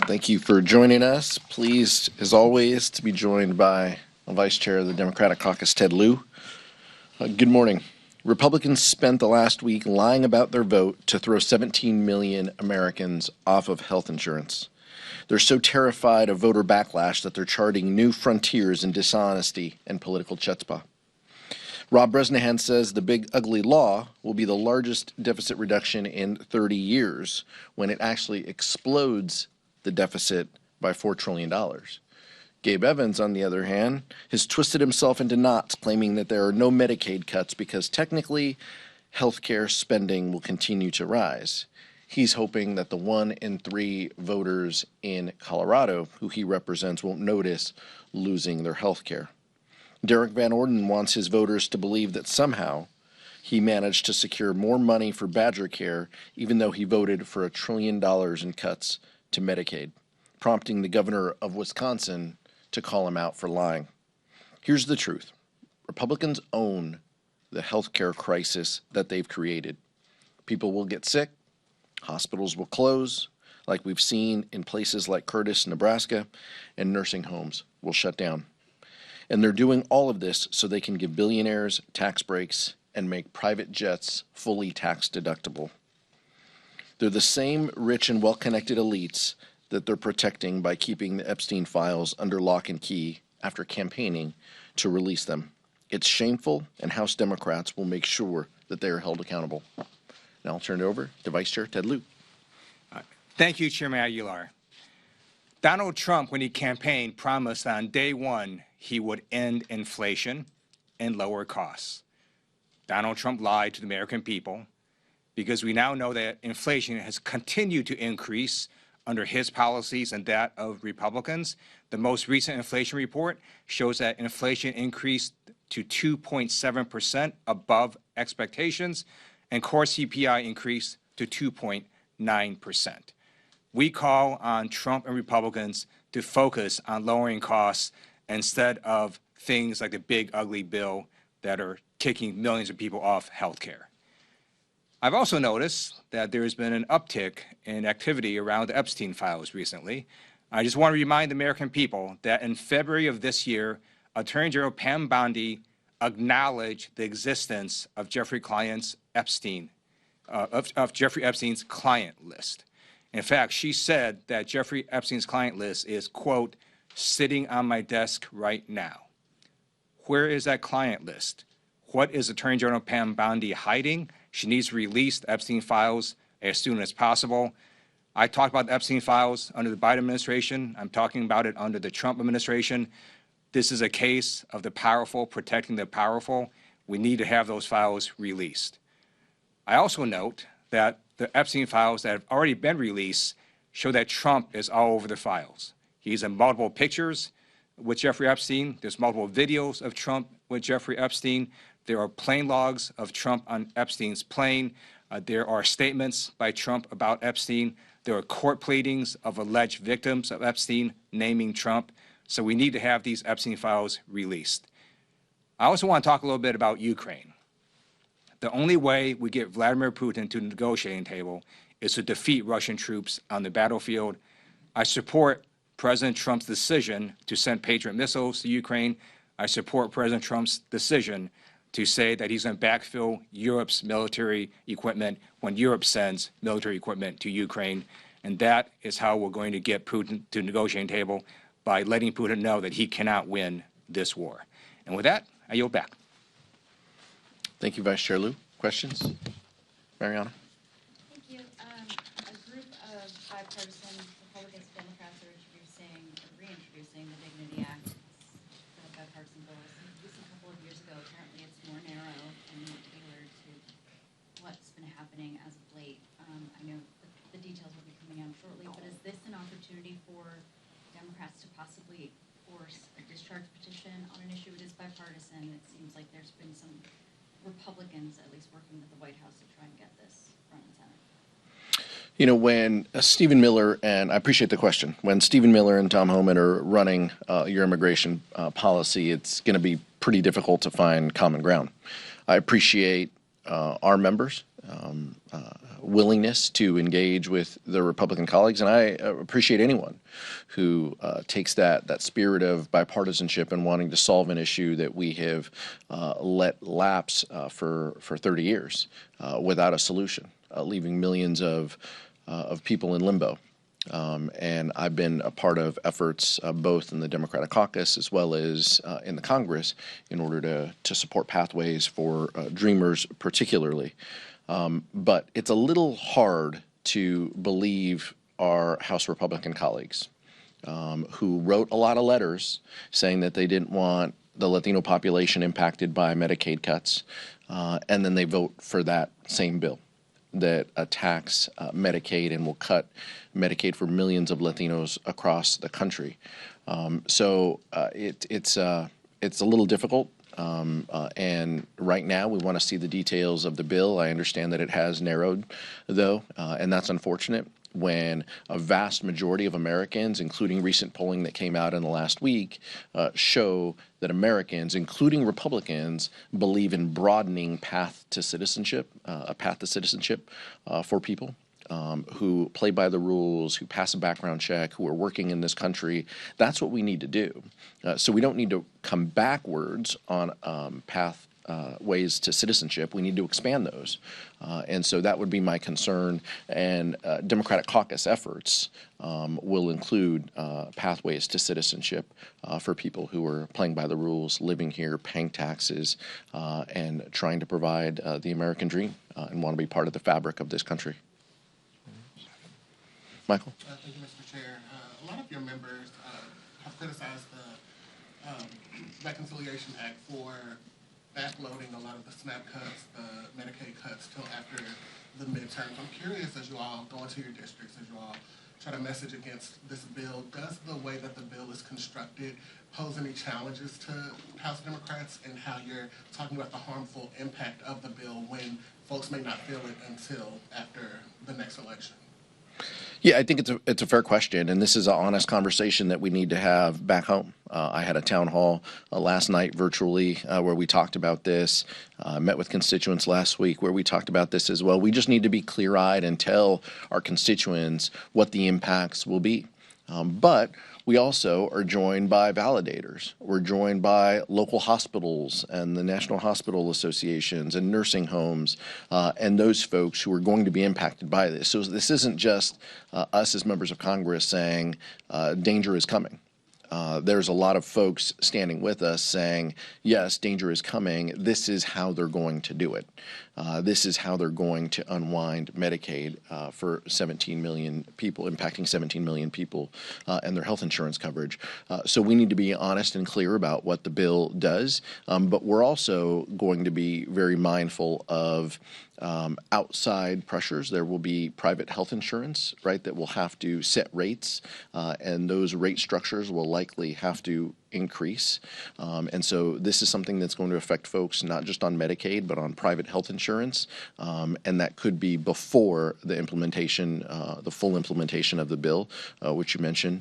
Thank you for joining us. Pleased, as always, to be joined by Vice Chair of the Democratic Caucus, Ted Lieu. Good morning. Republicans spent the last week lying about their vote to throw 17 million Americans off of health insurance. They're so terrified of voter backlash that they're charting new frontiers in dishonesty and political chutzpah. Rob Bresnahan says the big ugly law will be the largest deficit reduction in 30 years when it actually explodes the deficit by $4 trillion. Gabe Evans, on the other hand, has twisted himself into knots, claiming that there are no Medicaid cuts because technically healthcare spending will continue to rise. He's hoping that the 1 in 3 voters in Colorado who he represents won't notice losing their health care. Derek Van Orden wants his voters to believe that somehow he managed to secure more money for Badger Care, even though he voted for $1 trillion in cuts to Medicaid, prompting the governor of Wisconsin to call him out for lying. Here's the truth. Republicans own the healthcare crisis that they've created. People will get sick, hospitals will close, like we've seen in places like Curtis, Nebraska, and nursing homes will shut down. And they're doing all of this so they can give billionaires tax breaks and make private jets fully tax deductible. They're the same rich and well-connected elites that they're protecting by keeping the Epstein files under lock and key after campaigning to release them. It's shameful, and House Democrats will make sure that they are held accountable. Now I'll turn it over to Vice Chair Ted Lieu. Thank you, Chairman Aguilar. Donald Trump, when he campaigned, promised on day one he would end inflation and lower costs. Donald Trump lied to the American people because we now know that inflation has continued to increase under his policies and that of Republicans. The most recent inflation report shows that inflation increased to 2.7% above expectations, and core CPI increased to 2.9%. We call on Trump and Republicans to focus on lowering costs instead of things like the big ugly bill that are kicking millions of people off health care. I've also noticed that there has been an uptick in activity around the Epstein files recently. I just want to remind the American people that in February of this year, Attorney General Pam Bondi acknowledged the existence of Jeffrey Epstein's client list. In fact, she said that Jeffrey Epstein's client list is, quote, sitting on my desk right now. Where is that client list? What is Attorney General Pam Bondi hiding? She needs to release the Epstein files as soon as possible. I talked about the Epstein files under the Biden administration. I'm talking about it under the Trump administration. This is a case of the powerful protecting the powerful. We need to have those files released. I also note that the Epstein files that have already been released show that Trump is all over the files. He's in multiple pictures with Jeffrey Epstein. There's multiple videos of Trump with Jeffrey Epstein. There are plane logs of Trump on Epstein's plane. There are statements by Trump about Epstein. There are court pleadings of alleged victims of Epstein naming Trump. So we need to have these Epstein files released. I also want to talk a little bit about Ukraine. The only way we get Vladimir Putin to the negotiating table is to defeat Russian troops on the battlefield. I support President Trump's decision to send Patriot missiles to Ukraine. I support President Trump's decision to say that he's going to backfill Europe's military equipment when Europe sends military equipment to Ukraine. And that is how we're going to get Putin to the negotiating table, by letting Putin know that he cannot win this war. And with that, I yield back. Thank you, Vice Chair Lieu. Questions? Mariana? Thank you. A group of bipartisan Republicans and Democrats are reintroducing the Dignity Act, the bipartisan bill. This a couple of years ago. Apparently it's more narrow and more tailored to what's been happening as of late. I know the details will be coming out shortly, but is this an opportunity for Democrats to possibly force a discharge petition on an issue that is bipartisan? It seems like there's been some Republicans at least working with the White House to try and get this front and center. You know, when Stephen Miller, and I appreciate the question, when Stephen Miller and Tom Homan are running your immigration policy, it's going to be pretty difficult to find common ground. I appreciate our members' willingness to engage with their Republican colleagues, and I appreciate anyone who takes that spirit of bipartisanship and wanting to solve an issue that we have let lapse for 30 years without a solution, leaving millions of people in limbo. And I've been a part of efforts both in the Democratic caucus as well as in the Congress in order to support pathways for dreamers particularly. But it's a little hard to believe our House Republican colleagues who wrote a lot of letters saying that they didn't want the Latino population impacted by Medicaid cuts, and then they vote for that same bill that attacks Medicaid and will cut Medicaid for millions of Latinos across the country. So it's a little difficult. And right now we want to see the details of the bill. I understand that it has narrowed, though, and that's unfortunate when a vast majority of Americans, including recent polling that came out in the last week, show that Americans, including Republicans, believe in broadening path to citizenship, a path to citizenship for people who play by the rules, who pass a background check, who are working in this country. That's what we need to do. So we don't need to come backwards on ways to citizenship. We need to expand those. And so that would be my concern. And Democratic caucus efforts will include pathways to citizenship for people who are playing by the rules, living here, paying taxes, and trying to provide the American dream and want to be part of the fabric of this country. Michael? Thank you, Mr. Chair. A lot of your members have criticized the Reconciliation Act for backloading a lot of the SNAP cuts, the Medicaid cuts, till after the midterms. I'm curious, as you all go into your districts, as you all try to message against this bill, does the way that the bill is constructed pose any challenges to House Democrats in how you're talking about the harmful impact of the bill when folks may not feel it until after the next election? Yeah, I think it's a fair question, and this is an honest conversation that we need to have back home. I had a town hall last night virtually where we talked about this. Met with constituents last week where we talked about this as well. We just need to be clear-eyed and tell our constituents what the impacts will be. But we also are joined by validators. We're joined by local hospitals and the National Hospital Associations and nursing homes and those folks who are going to be impacted by this. So this isn't just us as members of Congress saying danger is coming. There's a lot of folks standing with us saying, yes, danger is coming. This is how they're going to do it. This is how they're going to unwind Medicaid for 17 million people, impacting 17 million people and their health insurance coverage. So we need to be honest and clear about what the bill does, but we're also going to be very mindful of outside pressures. There will be private health insurance, right, that will have to set rates, and those rate structures will likely have to increase. And so this is something that's going to affect folks not just on Medicaid, but on private health insurance. And that could be before the implementation, the full implementation of the bill, which you mentioned,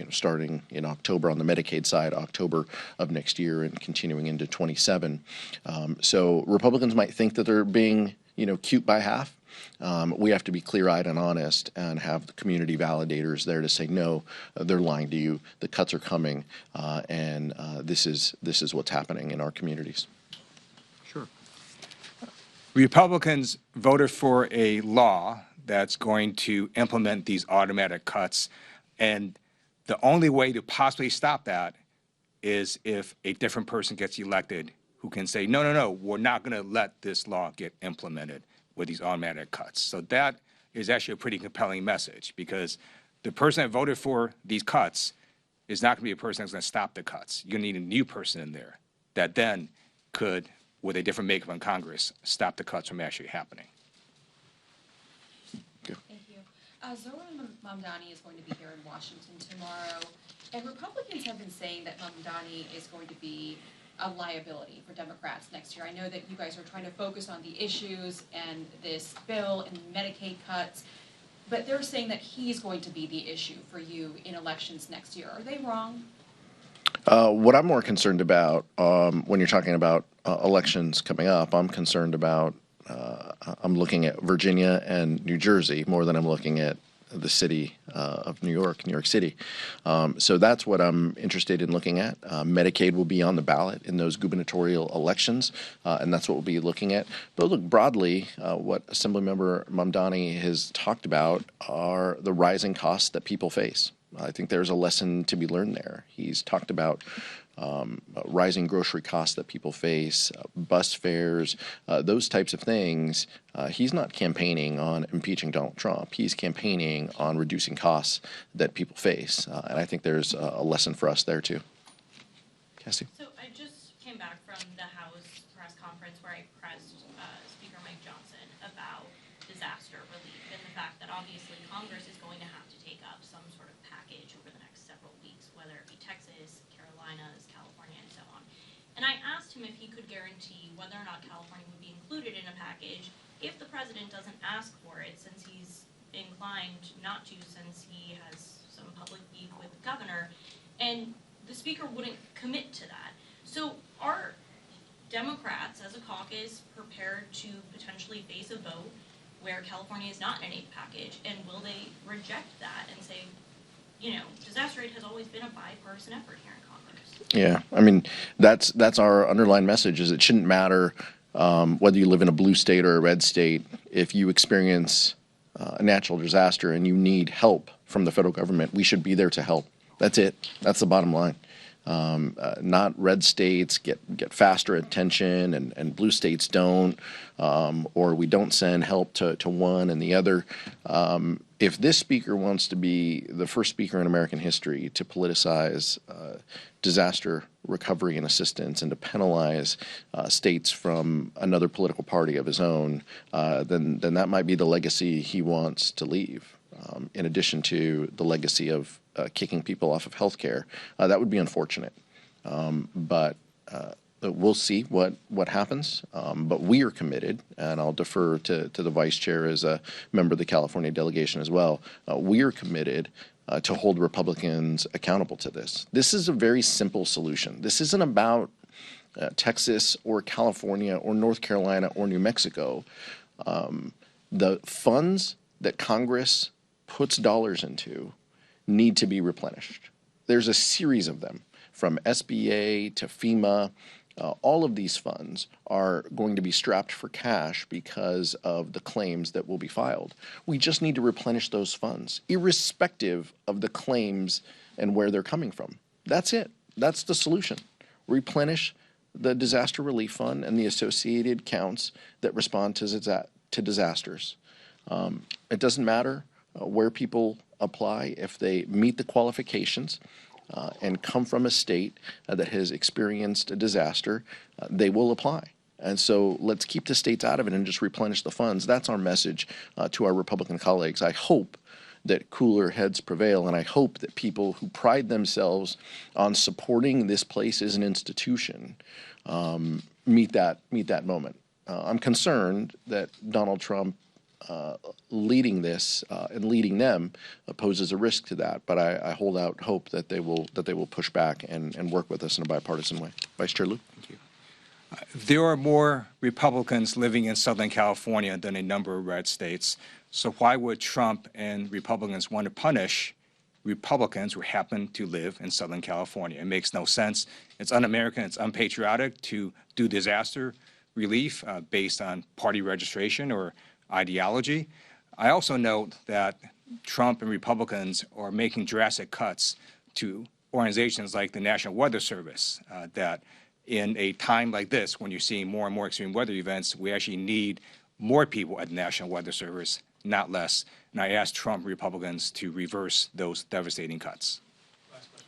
starting in October on the Medicaid side, October of next year and continuing into 27. So Republicans might think that they're being, cute by half. We have to be clear-eyed and honest and have the community validators there to say, no, they're lying to you. The cuts are coming, and this is what's happening in our communities. Sure. Republicans voted for a law that's going to implement these automatic cuts, and the only way to possibly stop that is if a different person gets elected who can say, no, we're not going to let this law get implemented with these automatic cuts. So that is actually a pretty compelling message, because the person that voted for these cuts is not going to be a person that's going to stop the cuts. You're going to need a new person in there that then could, with a different makeup in Congress, stop the cuts from actually happening. Thank you. Zohran Mamdani is going to be here in Washington tomorrow, and Republicans have been saying that Mamdani is going to be a liability for Democrats next year. I know that you guys are trying to focus on the issues and this bill and Medicaid cuts, but they're saying that he's going to be the issue for you in elections next year. Are they wrong? What I'm more concerned about when you're talking about elections coming up, I'm looking at Virginia and New Jersey more than I'm looking at the city of New York City. So that's what I'm interested in looking at. Medicaid will be on the ballot in those gubernatorial elections, and that's what we'll be looking at. But look, broadly, what Assemblymember Mamdani has talked about are the rising costs that people face. I think there's a lesson to be learned there. He's talked about rising grocery costs that people face, bus fares, those types of things. He's not campaigning on impeaching Donald Trump. He's campaigning on reducing costs that people face. And I think there's a lesson for us there, too. Cassie? So I just came back from the House press conference where I pressed Speaker Mike Johnson about disaster relief and the fact that obviously Congress is going to have to take up some sort of package over the next several weeks, whether it be Texas, Carolinas, California, and so on. And I asked him if he could guarantee whether or not California would be included in a package if the president doesn't ask for it, since he's inclined not to, since he has some public beef with the governor. And the speaker wouldn't commit to that. So are Democrats as a caucus prepared to potentially face a vote where California is not in an aid package, and will they reject that and say, you know, disaster aid has always been a bipartisan effort here in Congress? Yeah, I mean, that's our underlying message, is it shouldn't matter whether you live in a blue state or a red state. If you experience a natural disaster and you need help from the federal government, we should be there to help. That's it. That's the bottom line. Not red states get faster attention and blue states don't, or we don't send help to one and the other. If this speaker wants to be the first speaker in American history to politicize disaster recovery and assistance and to penalize states from another political party of his own, then that might be the legacy he wants to leave. In addition to the legacy of kicking people off of health care. That would be unfortunate. But we'll see what happens. But we are committed, and I'll defer to the vice chair as a member of the California delegation as well. We are committed to hold Republicans accountable to this. This is a very simple solution. This isn't about Texas or California or North Carolina or New Mexico. The funds that Congress puts dollars into need to be replenished. There's a series of them, from SBA to FEMA. All of these funds are going to be strapped for cash because of the claims that will be filed. We just need to replenish those funds, irrespective of the claims and where they're coming from. That's it. That's the solution. Replenish the disaster relief fund and the associated counts that respond to disasters. It doesn't matter where people apply. If they meet the qualifications and come from a state that has experienced a disaster, they will apply. And so let's keep the states out of it and just replenish the funds. That's our message to our Republican colleagues. I hope that cooler heads prevail, and I hope that people who pride themselves on supporting this place as an institution meet that moment. I'm concerned that Donald Trump leading this and leading them poses a risk to that. But I hold out hope that they will push back and work with us in a bipartisan way. Vice Chair Lieu. Thank you. There are more Republicans living in Southern California than a number of red states. So why would Trump and Republicans want to punish Republicans who happen to live in Southern California? It makes no sense. It's un-American, it's unpatriotic to do disaster relief based on party registration or ideology. I also note that Trump and Republicans are making drastic cuts to organizations like the National Weather Service, that in a time like this, when you're seeing more and more extreme weather events, we actually need more people at the National Weather Service, not less. And I asked Trump Republicans to reverse those devastating cuts.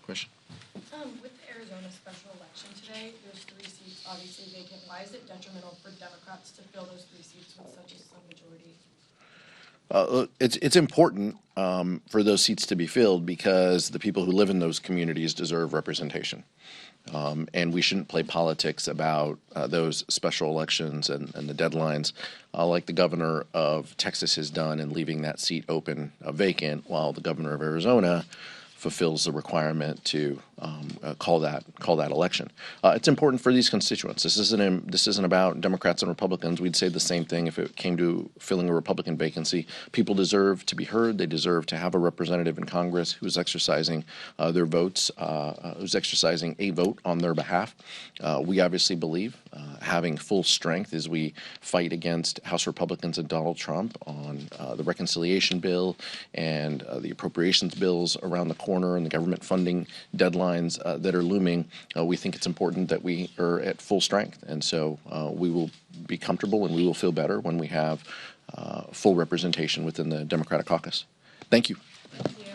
Question. With the Arizona special election today, there's 3 seats obviously vacant. Why is it detrimental for Democrats to fill those 3 seats with such a slim majority? It's important for those seats to be filled because the people who live in those communities deserve representation. And we shouldn't play politics about those special elections and the deadlines like the governor of Texas has done in leaving that seat open vacant, while the governor of Arizona fulfills the requirement to call that election. It's important for these constituents. This isn't about Democrats and Republicans. We'd say the same thing if it came to filling a Republican vacancy. People deserve to be heard. They deserve to have a representative in Congress who's exercising their votes, who's exercising a vote on their behalf. We obviously believe having full strength as we fight against House Republicans and Donald Trump on the reconciliation bill and the appropriations bills around the corner and the government funding deadlines that are looming. We think it's important that we are at full strength, and so we will be comfortable and we will feel better when we have full representation within the Democratic caucus. Thank you. Thank you.